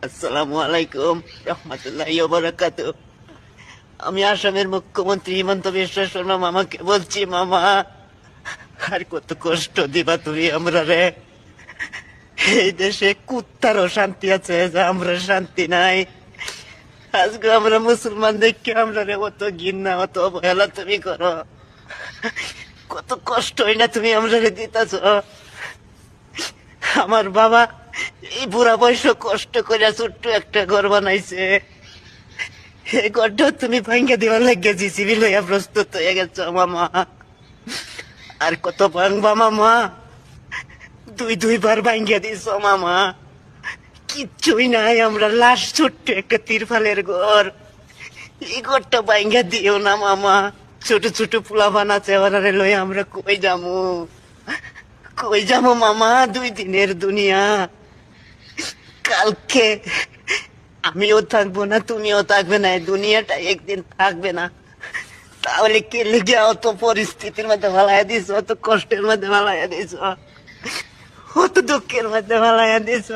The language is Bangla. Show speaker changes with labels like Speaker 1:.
Speaker 1: আসসালামু আলাইকুম রহমতুল্লাহি ওয়া বারাকাতুহু। আমি আসামের মুখ্যমন্ত্রী হিমন্ত বিশ্ব শর্মা মামাকে বলছি, মামা আর কত কষ্ট দিবা তুমি আমরা রে। এই দেশে কুত্তারও শান্তি আছে, যে আমরা শান্তি নাই। আজকে আমরা মুসলমান দেখে আমরা রে অত ঘৃণা অত অবহেলা তুমি করো। কত কষ্ট হয় না তুমি আমরা রে দিতেছ। আমার বাবা এই বুড়া বয়স কষ্ট করে ছোট্ট একটা ঘর বানাইছে। এই ঘরটা তুমি ভাঙ্গা দেওয়ার লাগে জিসিবি লইয়া প্রস্তুত হয়ে গেছো মামা। আর কত ভাঙবা মামা? দুইবার ভাঙ্গিয়া দিছ মামা। কিচ্ছুই নাই, আমরা লাশ ছোট্ট একটা তিরফালের ঘর। এই ঘরটা ভাঙ্গা দিও না মামা। ছোট ছোট পোলা বানাচ্ছে, ওরারে লই আমরা কই যামু? কই যাবো মামা? 2 দিনের দুনিয়া। কালকে আমিও থাকবো না, তুমিও থাকবে না, এই দুনিয়াটা একদিন থাকবে না। তাহলে কে লেগে অত পরিস্থিতির মধ্যে ভালাইয়া দিছ, অত কষ্টের মধ্যে ভালাইয়া দিছ, অত দুঃখের মধ্যে ভালাইয়া দিছ।